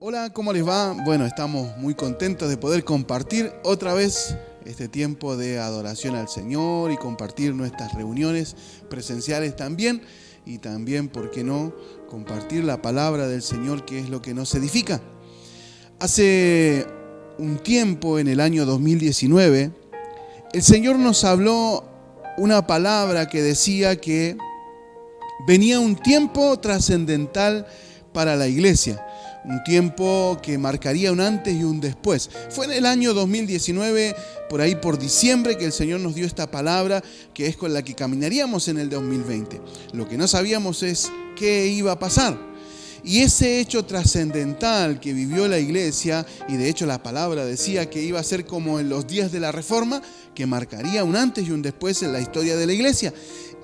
Hola, ¿cómo les va? Bueno, estamos muy contentos de poder compartir otra vez este tiempo de adoración al Señor y compartir nuestras reuniones presenciales también. Y también, ¿por qué no?, compartir la palabra del Señor, que es lo que nos edifica. Hace un tiempo, en el año 2019, el Señor nos habló una palabra que decía que venía un tiempo trascendental para la iglesia. Un tiempo que marcaría un antes y un después. Fue en el año 2019, por ahí por diciembre, que el Señor nos dio esta palabra, que es con la que caminaríamos en el 2020. Lo que no sabíamos es qué iba a pasar. Y ese hecho trascendental que vivió la iglesia, y de hecho la palabra decía que iba a ser como en los días de la Reforma, que marcaría un antes y un después en la historia de la iglesia.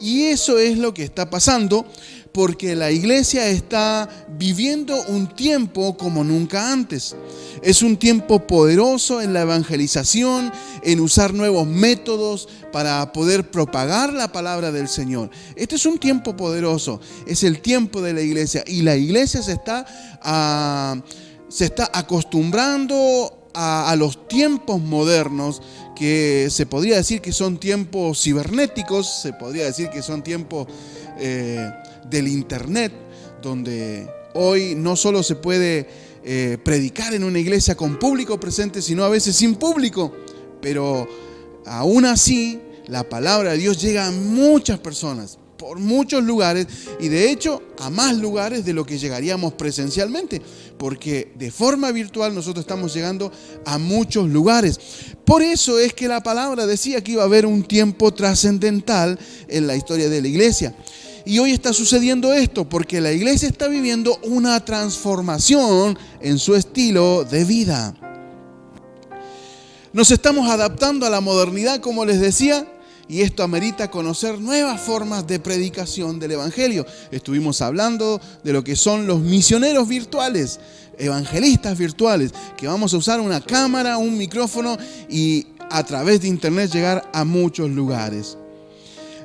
Y eso es lo que está pasando, porque la iglesia está viviendo un tiempo como nunca antes. Es un tiempo poderoso en la evangelización, en usar nuevos métodos para poder propagar la palabra del Señor. Este es un tiempo poderoso, es el tiempo de la iglesia, y la iglesia se está acostumbrando a los tiempos modernos, que se podría decir que son tiempos cibernéticos, se podría decir que son tiempos del internet, donde hoy no solo se puede predicar en una iglesia con público presente, sino a veces sin público, pero aún así la palabra de Dios llega a muchas personas, por muchos lugares, y de hecho a más lugares de lo que llegaríamos presencialmente, porque de forma virtual nosotros estamos llegando a muchos lugares. Por eso es que la palabra decía que iba a haber un tiempo trascendental en la historia de la iglesia. Y hoy está sucediendo esto, porque la iglesia está viviendo una transformación en su estilo de vida. Nos estamos adaptando a la modernidad, como les decía, y esto amerita conocer nuevas formas de predicación del Evangelio. Estuvimos hablando de lo que son los misioneros virtuales, evangelistas virtuales, que vamos a usar una cámara, un micrófono y a través de internet llegar a muchos lugares.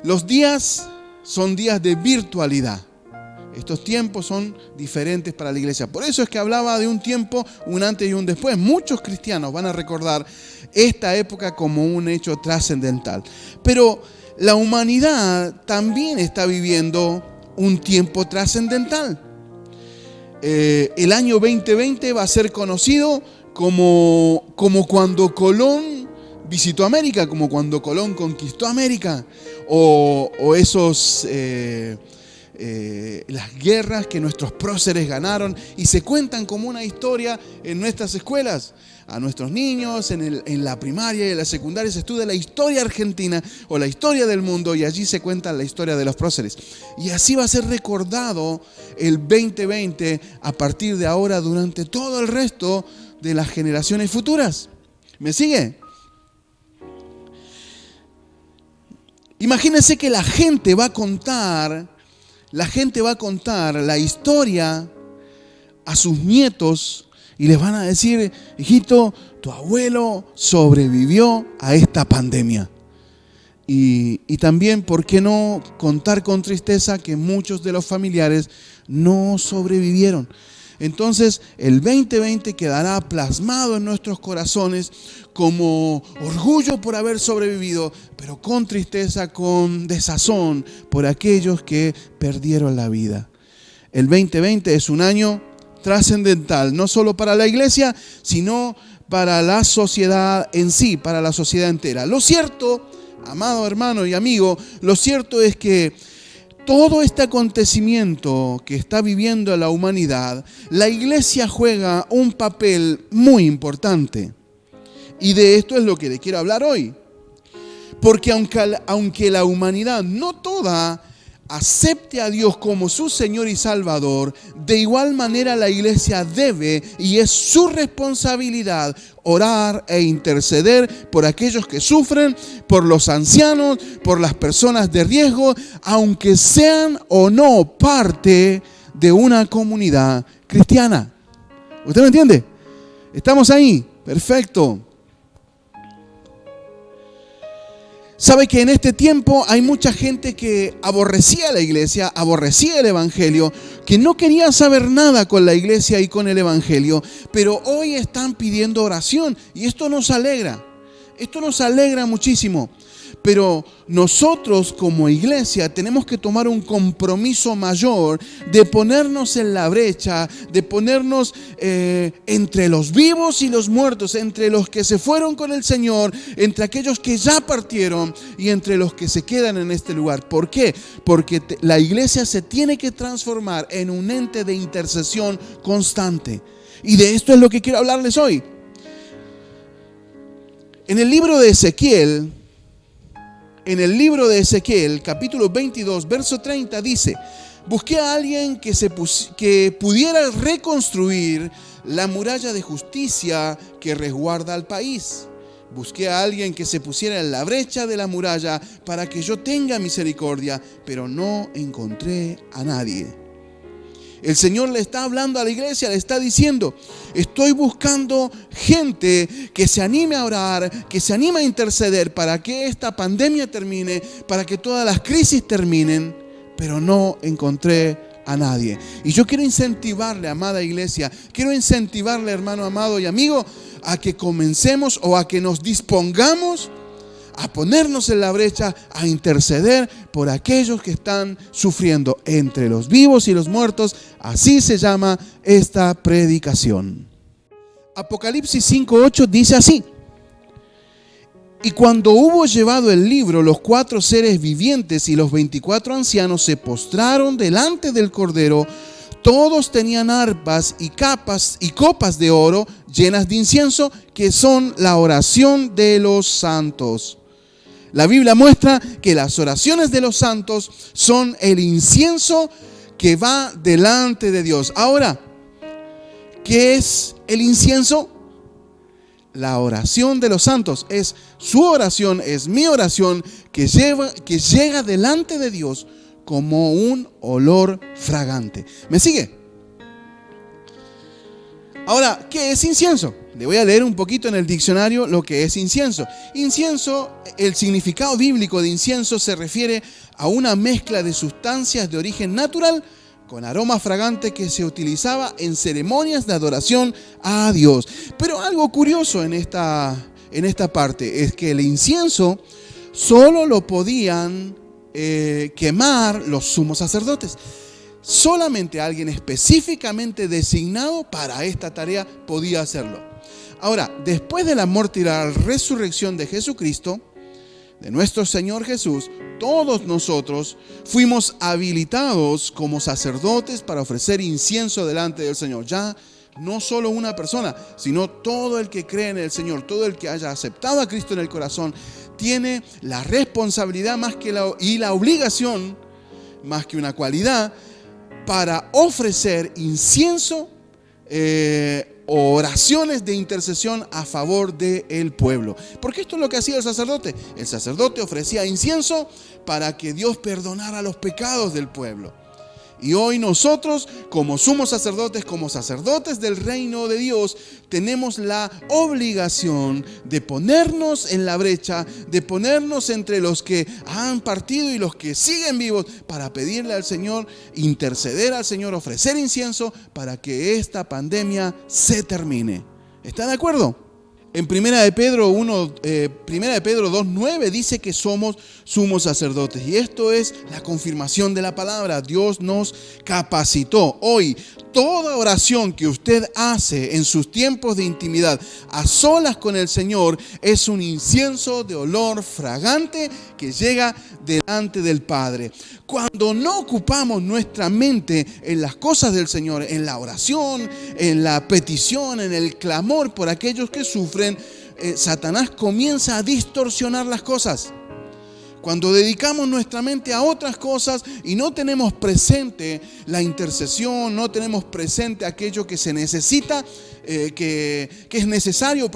Los días son días de virtualidad. Estos tiempos son diferentes para la iglesia. Por eso es que hablaba de un tiempo, un antes y un después. Muchos cristianos van a recordar esta época como un hecho trascendental. Pero la humanidad también está viviendo un tiempo trascendental. El año 2020 va a ser conocido como cuando Colón visitó América, como cuando Colón conquistó América, o esos las guerras que nuestros próceres ganaron y se cuentan como una historia en nuestras escuelas. A nuestros niños en la primaria y en la secundaria se estudia la historia argentina o la historia del mundo, y allí se cuenta la historia de los próceres. Y así va a ser recordado el 2020 a partir de ahora durante todo el resto de las generaciones futuras. ¿Me sigue? Imagínense que la gente va a contar la historia a sus nietos y les van a decir: hijito, tu abuelo sobrevivió a esta pandemia. Y también, ¿por qué no contar con tristeza que muchos de los familiares no sobrevivieron? Entonces, el 2020 quedará plasmado en nuestros corazones como orgullo por haber sobrevivido, pero con tristeza, con desazón por aquellos que perdieron la vida. El 2020 es un año trascendental, no solo para la iglesia, sino para la sociedad en sí, para la sociedad entera. Lo cierto, amado hermano y amigo, lo cierto es que todo este acontecimiento que está viviendo la humanidad, la iglesia juega un papel muy importante. Y de esto es lo que le quiero hablar hoy. Porque aunque la humanidad no toda acepte a Dios como su Señor y Salvador, de igual manera la iglesia debe, y es su responsabilidad, orar e interceder por aquellos que sufren, por los ancianos, por las personas de riesgo, aunque sean o no parte de una comunidad cristiana. ¿Usted me entiende? ¿Estamos ahí? Perfecto. Sabe que en este tiempo hay mucha gente que aborrecía la iglesia, aborrecía el evangelio, que no querían saber nada con la iglesia y con el evangelio, pero hoy están pidiendo oración y esto nos alegra muchísimo. Pero nosotros como iglesia tenemos que tomar un compromiso mayor de ponernos en la brecha, de ponernos entre los vivos y los muertos, entre los que se fueron con el Señor, entre aquellos que ya partieron y entre los que se quedan en este lugar. ¿Por qué? Porque la iglesia se tiene que transformar en un ente de intercesión constante. Y de esto es lo que quiero hablarles hoy. En el libro de Ezequiel, capítulo 22, verso 30 dice: busqué a alguien que pudiera reconstruir la muralla de justicia que resguarda al país. Busqué a alguien que se pusiera en la brecha de la muralla para que yo tenga misericordia, pero no encontré a nadie. El Señor le está hablando a la iglesia, le está diciendo: estoy buscando gente que se anime a orar, que se anime a interceder para que esta pandemia termine, para que todas las crisis terminen, pero no encontré a nadie. Y yo quiero incentivarle, amada iglesia, quiero incentivarle, hermano amado y amigo, a que comencemos o a que nos dispongamos a ponernos en la brecha, a interceder por aquellos que están sufriendo entre los vivos y los muertos. Así se llama esta predicación. Apocalipsis 5:8 dice así: y cuando hubo llevado el libro, los 4 seres vivientes y los 24 ancianos se postraron delante del Cordero. Todos tenían arpas y copas de oro llenas de incienso, que son la oración de los santos. La Biblia muestra que las oraciones de los santos son el incienso que va delante de Dios. Ahora, ¿qué es el incienso? La oración de los santos es su oración, es mi oración, que llega delante de Dios como un olor fragante. ¿Me sigue? Ahora, ¿qué es incienso? Le voy a leer un poquito en el diccionario lo que es incienso. Incienso, el significado bíblico de incienso se refiere a una mezcla de sustancias de origen natural con aroma fragante que se utilizaba en ceremonias de adoración a Dios. Pero algo curioso en esta parte es que el incienso solo lo podían quemar los sumos sacerdotes. Solamente alguien específicamente designado para esta tarea podía hacerlo. Ahora, después de la muerte y la resurrección de Jesucristo, de nuestro Señor Jesús, todos nosotros fuimos habilitados como sacerdotes para ofrecer incienso delante del Señor. Ya no solo una persona, sino todo el que cree en el Señor, todo el que haya aceptado a Cristo en el corazón, tiene la responsabilidad y la obligación, más que una cualidad, para ofrecer incienso, oraciones de intercesión a favor del pueblo. Porque esto es lo que hacía el sacerdote. El sacerdote ofrecía incienso para que Dios perdonara los pecados del pueblo. Y hoy nosotros, como sumos sacerdotes, como sacerdotes del reino de Dios, tenemos la obligación de ponernos en la brecha, de ponernos entre los que han partido y los que siguen vivos, para pedirle al Señor, interceder al Señor, ofrecer incienso para que esta pandemia se termine. ¿Está de acuerdo? En 1 de Pedro 2:9 dice que somos sumos sacerdotes. Y esto es la confirmación de la palabra. Dios nos capacitó. Hoy, toda oración que usted hace en sus tiempos de intimidad, a solas con el Señor, es un incienso de olor fragante que llega delante del Padre. Cuando no ocupamos nuestra mente en las cosas del Señor, en la oración, en la petición, en el clamor por aquellos que sufren, Satanás comienza a distorsionar las cosas. Cuando dedicamos nuestra mente a otras cosas y no tenemos presente la intercesión, no tenemos presente aquello que se necesita, que es necesario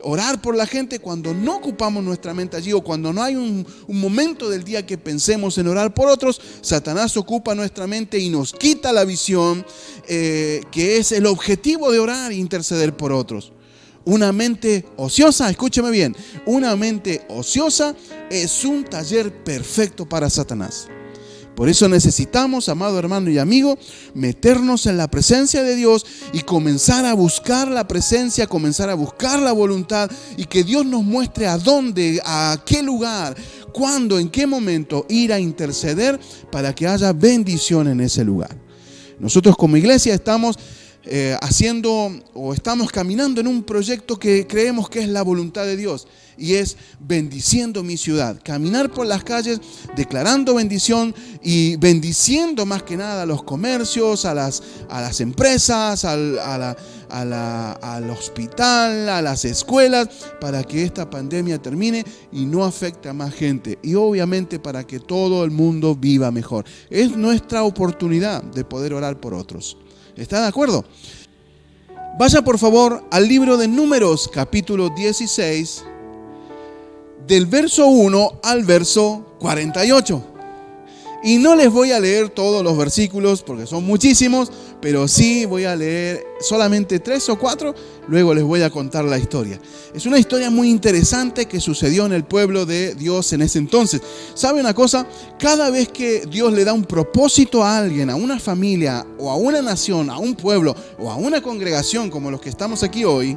orar por la gente, cuando no ocupamos nuestra mente allí, o cuando no hay un momento del día que pensemos en orar por otros, Satanás ocupa nuestra mente y nos quita la visión, que es el objetivo de orar e interceder por otros. Una mente ociosa, escúcheme bien, una mente ociosa es un taller perfecto para Satanás. Por eso necesitamos, amado hermano y amigo, meternos en la presencia de Dios y comenzar a buscar la presencia, comenzar a buscar la voluntad y que Dios nos muestre a dónde, a qué lugar, cuándo, en qué momento ir a interceder para que haya bendición en ese lugar. Nosotros como iglesia estamos estamos caminando en un proyecto que creemos que es la voluntad de Dios y es bendiciendo mi ciudad. Caminar por las calles declarando bendición y bendiciendo más que nada a los comercios, a las empresas, al hospital, a las escuelas, para que esta pandemia termine y no afecte a más gente. Y obviamente para que todo el mundo viva mejor. Es nuestra oportunidad de poder orar por otros. ¿Está de acuerdo? Vaya por favor al libro de Números, capítulo 16, del verso 1 al verso 48. Y no les voy a leer todos los versículos porque son muchísimos, pero sí voy a leer solamente 3 o 4, luego les voy a contar la historia. Es una historia muy interesante que sucedió en el pueblo de Dios en ese entonces. ¿Sabe una cosa? Cada vez que Dios le da un propósito a alguien, a una familia, o a una nación, a un pueblo, o a una congregación como los que estamos aquí hoy,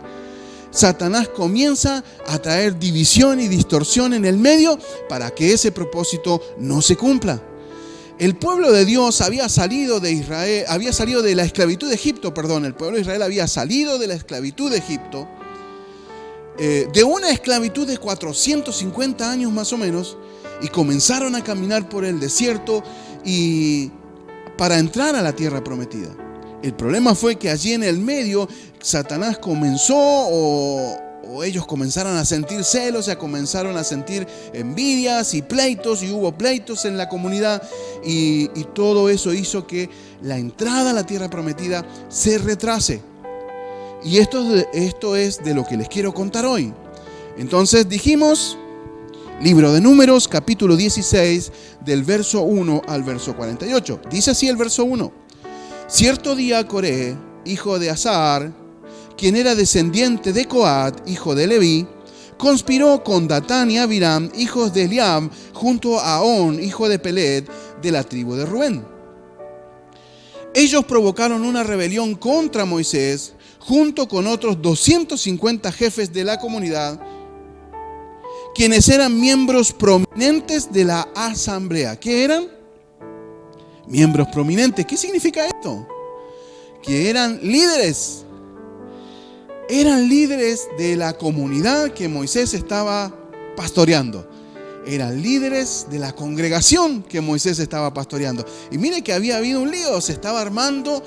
Satanás comienza a traer división y distorsión en el medio para que ese propósito no se cumpla. El pueblo de Dios había salido de la esclavitud de Egipto, el pueblo de Israel había salido de la esclavitud de Egipto, de una esclavitud de 450 años más o menos, y comenzaron a caminar por el desierto y para entrar a la tierra prometida. El problema fue que allí en el medio Satanás comenzó o ellos comenzaron a sentir celos, comenzaron a sentir envidias y pleitos, y hubo pleitos en la comunidad y todo eso hizo que la entrada a la tierra prometida se retrase. Y esto es de lo que les quiero contar hoy. Entonces dijimos, libro de Números, capítulo 16, del verso 1 al verso 48. Dice así el verso 1. Cierto día Coré, hijo de Azar, quien era descendiente de Coat, hijo de Leví, conspiró con Datán y Abiram, hijos de Eliab, junto a Ahón, hijo de Pelet, de la tribu de Rubén. Ellos provocaron una rebelión contra Moisés, junto con otros 250 jefes de la comunidad, quienes eran miembros prominentes de la asamblea. ¿Qué eran? Miembros prominentes. ¿Qué significa esto? Que eran líderes. Eran líderes de la comunidad que Moisés estaba pastoreando. Eran líderes de la congregación que Moisés estaba pastoreando. Y mire que había habido un lío, se estaba armando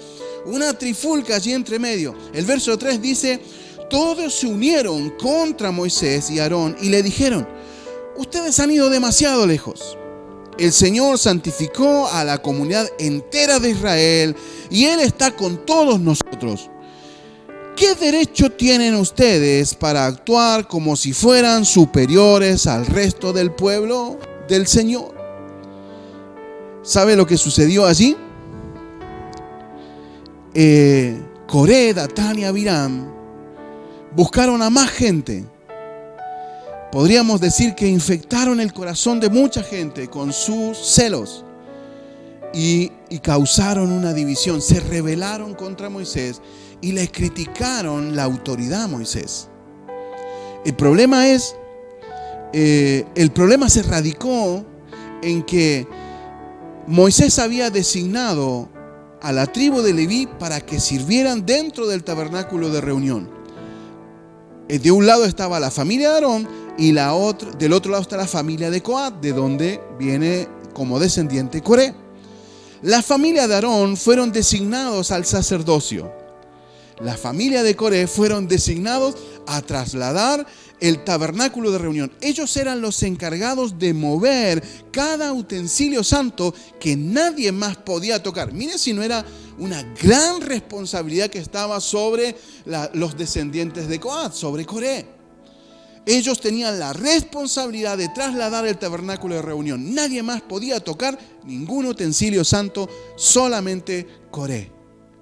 una trifulca allí entre medio. El verso 3 dice, todos se unieron contra Moisés y Aarón y le dijeron, ustedes han ido demasiado lejos. El Señor santificó a la comunidad entera de Israel y Él está con todos nosotros. ¿Qué derecho tienen ustedes para actuar como si fueran superiores al resto del pueblo del Señor? ¿Sabe lo que sucedió allí? Coré, Datán y Abiram buscaron a más gente. Podríamos decir que infectaron el corazón de mucha gente con sus celos y causaron una división. Se rebelaron contra Moisés y le criticaron la autoridad a Moisés. El problema se radicó en que Moisés había designado a la tribu de Leví para que sirvieran dentro del tabernáculo de reunión. De un lado estaba la familia de Aarón y del otro lado está la familia de Coat, de donde viene como descendiente Coré. La familia de Aarón fueron designados al sacerdocio. La familia de Coré fueron designados a trasladar el tabernáculo de reunión. Ellos eran los encargados de mover cada utensilio santo que nadie más podía tocar. Miren si no era una gran responsabilidad que estaba sobre los descendientes de Coat, sobre Coré. Ellos tenían la responsabilidad de trasladar el tabernáculo de reunión. Nadie más podía tocar ningún utensilio santo, solamente Coré.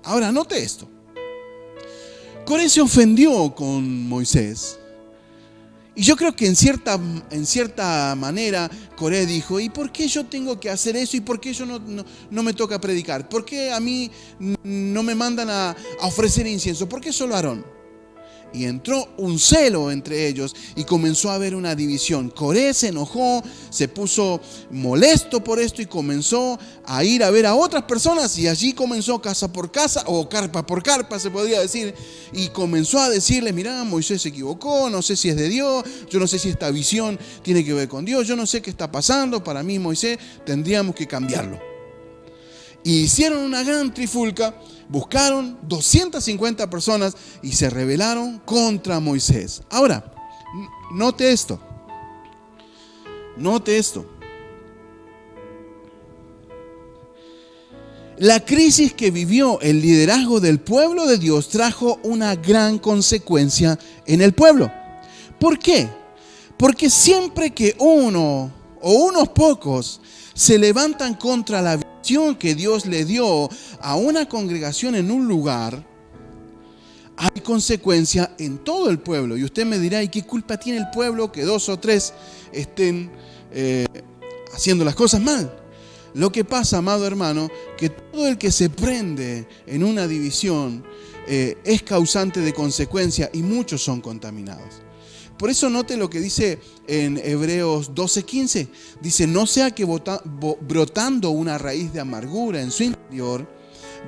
Ahora, note esto. Coré se ofendió con Moisés Y yo creo que en cierta manera Coré dijo, ¿y por qué yo tengo que hacer eso? ¿Y por qué yo no me toca predicar? ¿Por qué a mí no me mandan a ofrecer incienso? ¿Por qué solo Aarón? Y entró un celo entre ellos y comenzó a haber una división. Coré se enojó, se puso molesto por esto y comenzó a ir a ver a otras personas, y allí comenzó casa por casa, o carpa por carpa se podría decir, y comenzó a decirle, mirá, Moisés se equivocó, no sé si es de Dios, yo no sé si esta visión tiene que ver con Dios, yo no sé qué está pasando, para mí Moisés tendríamos que cambiarlo. Y hicieron una gran trifulca, buscaron 250 personas y se rebelaron contra Moisés. Ahora, note esto. La crisis que vivió el liderazgo del pueblo de Dios trajo una gran consecuencia en el pueblo. ¿Por qué? Porque siempre que uno o unos pocos se levantan contra la visión que Dios le dio a una congregación en un lugar, hay consecuencia en todo el pueblo. Y usted me dirá, ¿y qué culpa tiene el pueblo que 2 o 3 estén haciendo las cosas mal? Lo que pasa, amado hermano, que todo el que se prende en una división es causante de consecuencia, y muchos son contaminados. Por eso note lo que dice en Hebreos 12:15. Dice, no sea que brotando una raíz de amargura en su interior,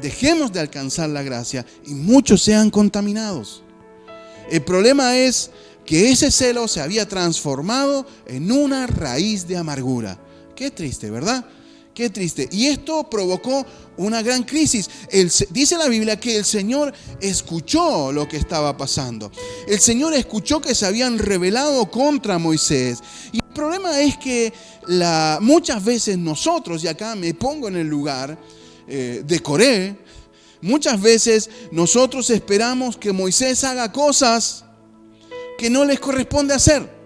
dejemos de alcanzar la gracia y muchos sean contaminados. El problema es que ese celo se había transformado en una raíz de amargura. Qué triste, ¿verdad? Qué triste. Y esto provocó una gran crisis. Dice la Biblia que el Señor escuchó lo que estaba pasando. El Señor escuchó que se habían rebelado contra Moisés. Y el problema es que muchas veces nosotros, y acá me pongo en el lugar de Coré, muchas veces nosotros esperamos que Moisés haga cosas que no les corresponde hacer.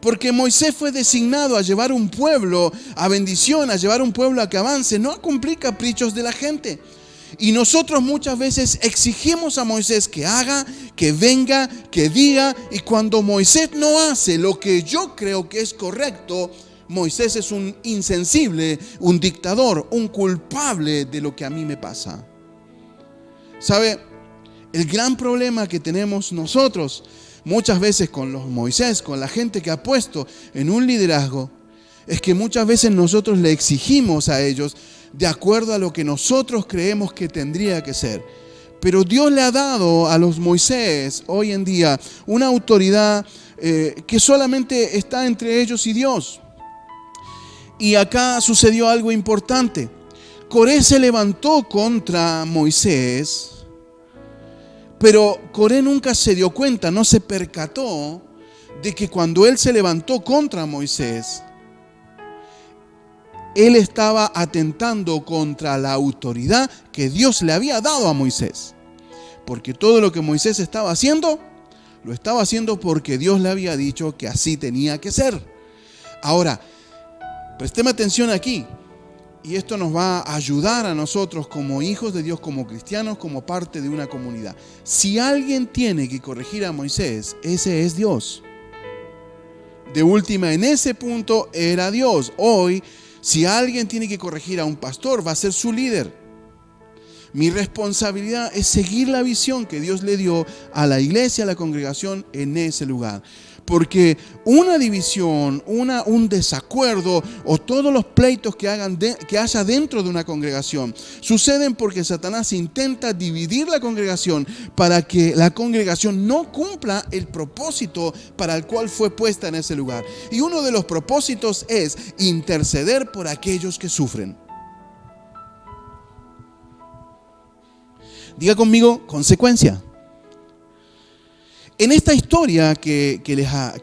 Porque Moisés fue designado a llevar un pueblo a bendición, a llevar un pueblo a que avance, no a cumplir caprichos de la gente. Y nosotros muchas veces exigimos a Moisés que haga, que venga, que diga, y cuando Moisés no hace lo que yo creo que es correcto, Moisés es un insensible, un dictador, un culpable de lo que a mí me pasa. ¿Sabe? El gran problema que tenemos nosotros muchas veces con los Moisés, con la gente que ha puesto en un liderazgo, es que muchas veces nosotros le exigimos a ellos de acuerdo a lo que nosotros creemos que tendría que ser. Pero Dios le ha dado a los Moisés hoy en día una autoridad que solamente está entre ellos y Dios. Y acá sucedió algo importante. Coré se levantó contra Moisés, pero Coré nunca se dio cuenta, no se percató de que cuando él se levantó contra Moisés, él estaba atentando contra la autoridad que Dios le había dado a Moisés. Porque todo lo que Moisés estaba haciendo, lo estaba haciendo porque Dios le había dicho que así tenía que ser. Ahora, presteme atención aquí. Y esto nos va a ayudar a nosotros como hijos de Dios, como cristianos, como parte de una comunidad. Si alguien tiene que corregir a Moisés, ese es Dios. De última, en ese punto era Dios. Hoy, si alguien tiene que corregir a un pastor, va a ser su líder. Mi responsabilidad es seguir la visión que Dios le dio a la iglesia, a la congregación en ese lugar. Porque una división, un desacuerdo o todos los pleitos que haya dentro de una congregación suceden porque Satanás intenta dividir la congregación para que la congregación no cumpla el propósito para el cual fue puesta en ese lugar. Y uno de los propósitos es interceder por aquellos que sufren. Diga conmigo, consecuencia. En esta historia que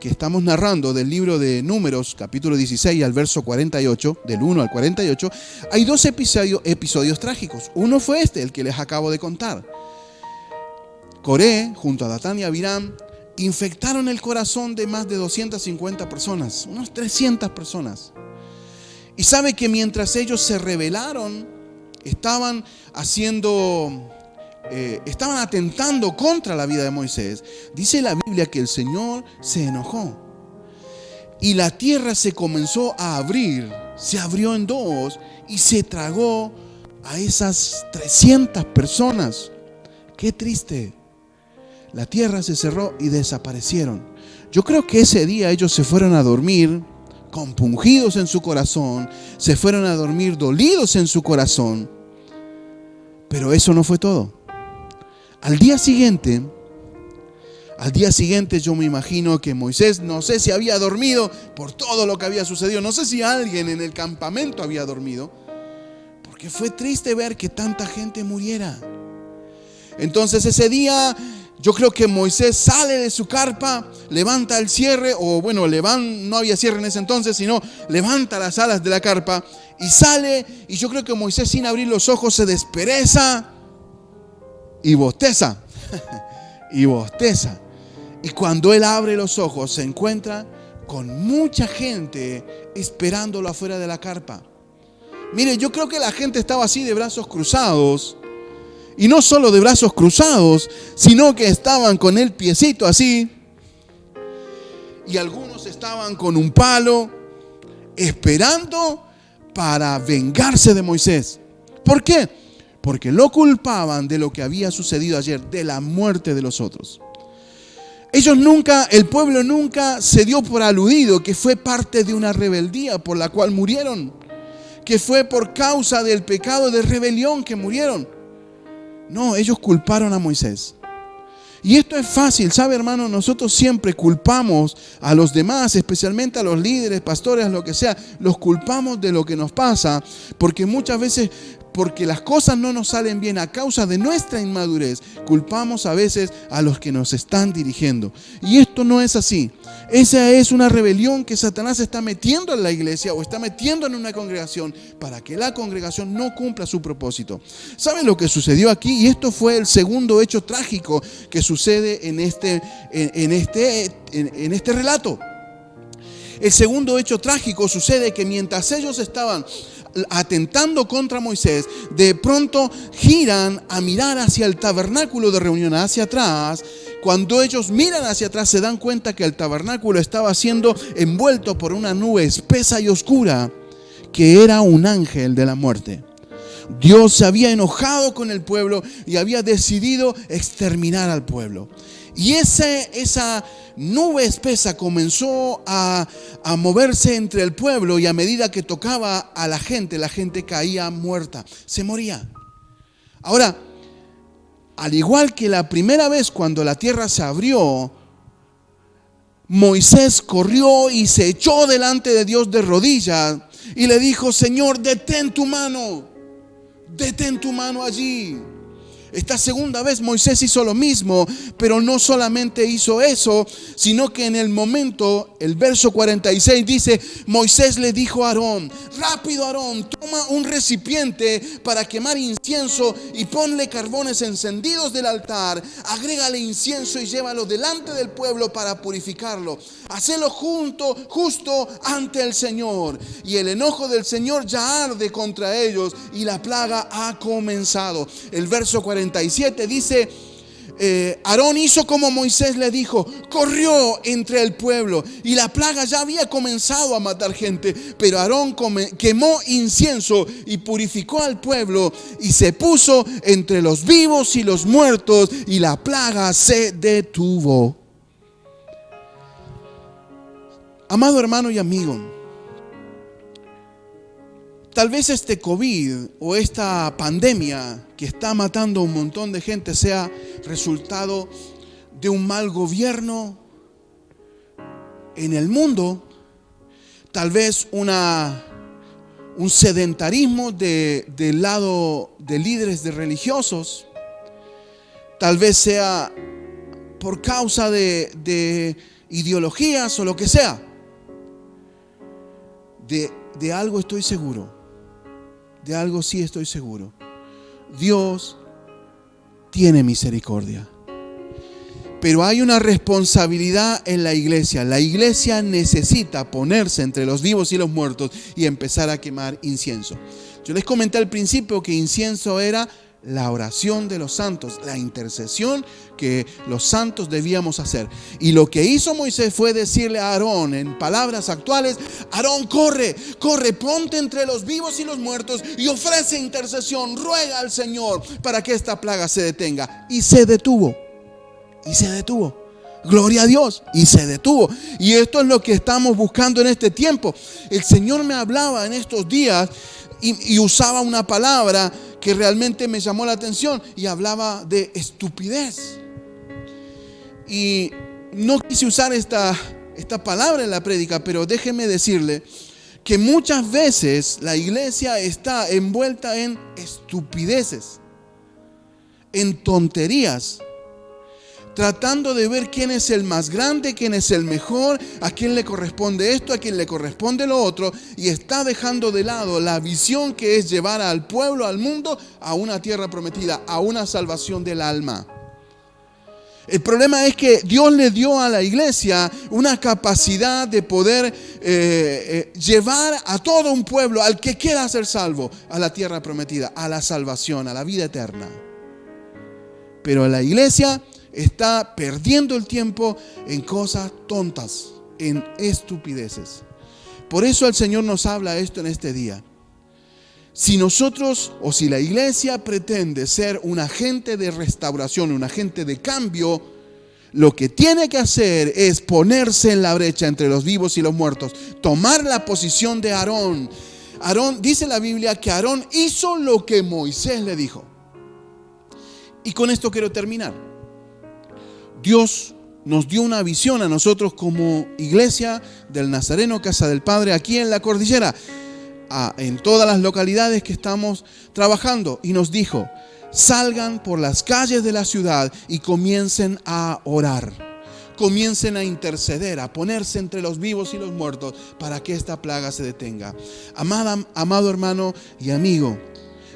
estamos narrando del libro de Números, capítulo 16 al verso 48, del 1 al 48, hay dos episodios trágicos. Uno fue el que les acabo de contar. Coré, junto a Datán y Abiram, infectaron el corazón de más de 250 personas, unas 300 personas. Y sabe que mientras ellos se rebelaron, estaban haciendo estaban atentando contra la vida de Moisés, dice la Biblia que el Señor se enojó. Y la tierra se comenzó a abrir, se abrió en dos y se tragó a esas 300 personas. Qué triste. La tierra se cerró y desaparecieron. Yo creo que ese día ellos se fueron a dormir compungidos en su corazón, se fueron a dormir dolidos en su corazón. Pero eso no fue todo. Al día siguiente yo me imagino que Moisés, no sé si había dormido por todo lo que había sucedido, no sé si alguien en el campamento había dormido, porque fue triste ver que tanta gente muriera. Entonces ese día yo creo que Moisés sale de su carpa, levanta el cierre, o bueno, no había cierre en ese entonces, sino levanta las alas de la carpa y sale, y yo creo que Moisés, sin abrir los ojos, se despereza y bosteza. Y bosteza. Y cuando él abre los ojos, se encuentra con mucha gente esperándolo afuera de la carpa. Mire, yo creo que la gente estaba así de brazos cruzados. Y no solo de brazos cruzados, sino que estaban con el piecito así. Y algunos estaban con un palo, esperando para vengarse de Moisés. ¿Por qué? Porque lo culpaban de lo que había sucedido ayer, de la muerte de los otros. El pueblo nunca se dio por aludido que fue parte de una rebeldía por la cual murieron, que fue por causa del pecado de rebelión que murieron. No, ellos culparon a Moisés. Y esto es fácil, ¿sabe, hermano? Nosotros siempre culpamos a los demás, especialmente a los líderes, pastores, lo que sea. Los culpamos de lo que nos pasa, porque muchas veces, porque las cosas no nos salen bien a causa de nuestra inmadurez, culpamos a veces a los que nos están dirigiendo. Y esto no es así. Esa es una rebelión que Satanás está metiendo en la iglesia o está metiendo en una congregación para que la congregación no cumpla su propósito. ¿Sabe lo que sucedió aquí? Y esto fue el segundo hecho trágico que sucede en este relato. El segundo hecho trágico sucede que mientras ellos estaban atentando contra Moisés, de pronto giran a mirar hacia el tabernáculo de reunión, hacia atrás. Cuando ellos miran hacia atrás, se dan cuenta que el tabernáculo estaba siendo envuelto por una nube espesa y oscura, que era un ángel de la muerte. Dios se había enojado con el pueblo y había decidido exterminar al pueblo. Y esa nube espesa comenzó a moverse entre el pueblo, y a medida que tocaba a la gente caía muerta, se moría. Ahora, al igual que la primera vez cuando la tierra se abrió, Moisés corrió y se echó delante de Dios de rodillas y le dijo: Señor, detén tu mano allí. Esta segunda vez Moisés hizo lo mismo, pero no solamente hizo eso, sino que en el momento, el verso 46 dice: Moisés le dijo a Aarón: rápido, Aarón, toma un recipiente para quemar incienso y ponle carbones encendidos del altar, agrégale incienso y llévalo delante del pueblo para purificarlo. Hacelo justo ante el Señor. Y el enojo del Señor ya arde contra ellos y la plaga ha comenzado. El verso 47 dice: Aarón hizo como Moisés le dijo, corrió entre el pueblo y la plaga ya había comenzado a matar gente, pero Aarón quemó incienso y purificó al pueblo y se puso entre los vivos y los muertos y la plaga se detuvo. Amado hermano y amigo, tal vez este COVID o esta pandemia que está matando a un montón de gente sea resultado de un mal gobierno en el mundo, tal vez un sedentarismo del lado de líderes religiosos, tal vez sea por causa de ideologías o lo que sea. De algo estoy seguro. De algo sí estoy seguro. Dios tiene misericordia. Pero hay una responsabilidad en la iglesia. La iglesia necesita ponerse entre los vivos y los muertos y empezar a quemar incienso. Yo les comenté al principio que incienso era la oración de los santos, la intercesión que los santos debíamos hacer. Y lo que hizo Moisés fue decirle a Aarón, en palabras actuales: Aarón, corre, ponte entre los vivos y los muertos y ofrece intercesión, ruega al Señor para que esta plaga se detenga. Y se detuvo. Gloria a Dios. Y se detuvo. Y esto es lo que estamos buscando en este tiempo. El Señor me hablaba en estos días y usaba una palabra que realmente me llamó la atención, y hablaba de estupidez. Y no quise usar esta palabra en la prédica, pero déjeme decirle que muchas veces la iglesia está envuelta en estupideces, en tonterías, tratando de ver quién es el más grande, quién es el mejor, a quién le corresponde esto, a quién le corresponde lo otro, y está dejando de lado la visión que es llevar al pueblo, al mundo, a una tierra prometida, a una salvación del alma. El problema es que Dios le dio a la iglesia una capacidad de poder llevar a todo un pueblo, al que quiera ser salvo, a la tierra prometida, a la salvación, a la vida eterna. Pero la iglesia está perdiendo el tiempo en cosas tontas, en estupideces. Por eso el Señor nos habla esto en este día. Si nosotros, o si la iglesia pretende ser un agente de restauración, un agente de cambio, lo que tiene que hacer es ponerse en la brecha entre los vivos y los muertos, tomar la posición de Aarón. Aarón, dice la Biblia que Aarón hizo lo que Moisés le dijo. Y con esto quiero terminar. Dios nos dio una visión a nosotros como iglesia del Nazareno Casa del Padre aquí en la cordillera, en todas las localidades que estamos trabajando, y nos dijo: salgan por las calles de la ciudad y comiencen a orar, comiencen a interceder, a ponerse entre los vivos y los muertos para que esta plaga se detenga. Amado hermano y amigo,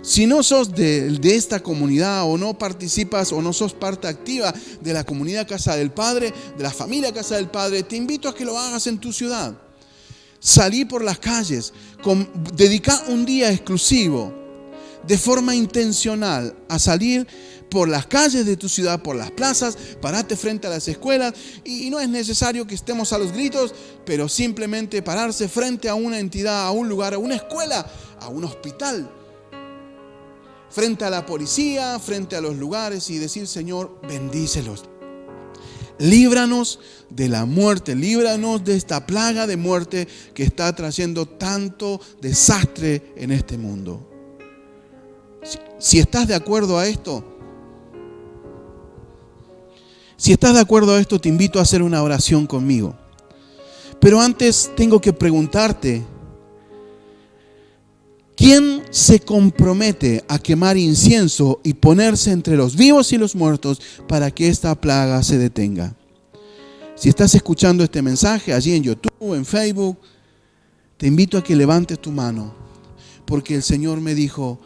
si no sos de esta comunidad, o no participas, o no sos parte activa de la comunidad Casa del Padre, de la familia Casa del Padre, te invito a que lo hagas en tu ciudad. Salí por las calles, dedica un día exclusivo, de forma intencional, a salir por las calles de tu ciudad, por las plazas, parate frente a las escuelas, y no es necesario que estemos a los gritos, pero simplemente pararse frente a una entidad, a un lugar, a una escuela, a un hospital, frente a la policía, frente a los lugares, y decir: Señor, bendícelos. Líbranos de la muerte, líbranos de esta plaga de muerte que está trayendo tanto desastre en este mundo. Si estás de acuerdo a esto, te invito a hacer una oración conmigo. Pero antes tengo que preguntarte: ¿quién se compromete a quemar incienso y ponerse entre los vivos y los muertos para que esta plaga se detenga? Si estás escuchando este mensaje allí en YouTube, en Facebook, te invito a que levantes tu mano, porque el Señor me dijo: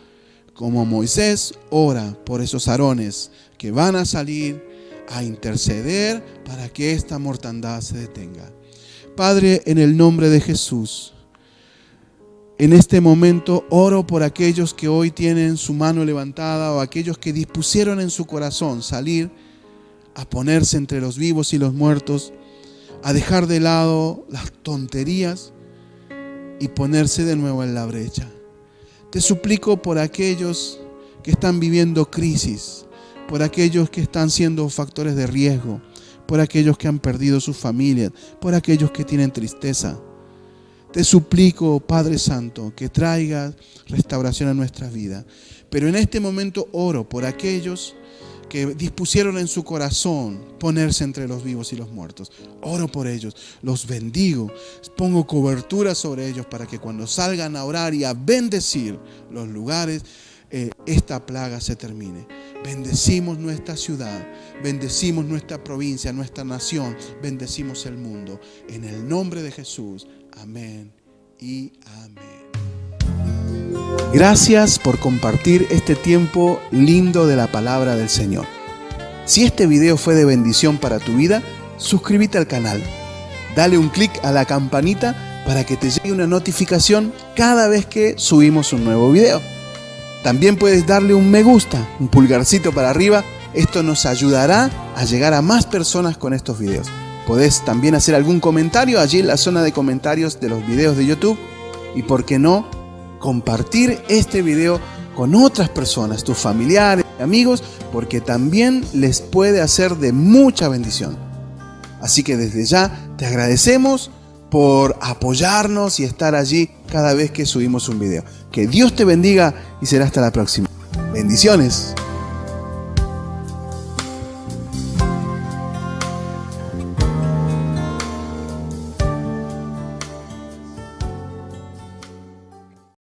como Moisés, ora por esos Aarones que van a salir a interceder para que esta mortandad se detenga. Padre, en el nombre de Jesús, en este momento oro por aquellos que hoy tienen su mano levantada, o aquellos que dispusieron en su corazón salir a ponerse entre los vivos y los muertos, a dejar de lado las tonterías y ponerse de nuevo en la brecha. Te suplico por aquellos que están viviendo crisis, por aquellos que están siendo factores de riesgo, por aquellos que han perdido sus familias, por aquellos que tienen tristeza. Te suplico, Padre Santo, que traigas restauración a nuestras vidas. Pero en este momento oro por aquellos que dispusieron en su corazón ponerse entre los vivos y los muertos. Oro por ellos, los bendigo, pongo cobertura sobre ellos para que cuando salgan a orar y a bendecir los lugares, esta plaga se termine. Bendecimos nuestra ciudad, bendecimos nuestra provincia, nuestra nación, bendecimos el mundo. En el nombre de Jesús. Amén y amén. Gracias por compartir este tiempo lindo de la palabra del Señor. Si este video fue de bendición para tu vida, suscríbete al canal. Dale un clic a la campanita para que te llegue una notificación cada vez que subimos un nuevo video. También puedes darle un me gusta, un pulgarcito para arriba. Esto nos ayudará a llegar a más personas con estos videos. Podés también hacer algún comentario allí en la zona de comentarios de los videos de YouTube. Y por qué no, compartir este video con otras personas, tus familiares, amigos, porque también les puede hacer de mucha bendición. Así que desde ya te agradecemos por apoyarnos y estar allí cada vez que subimos un video. Que Dios te bendiga y será hasta la próxima. Bendiciones.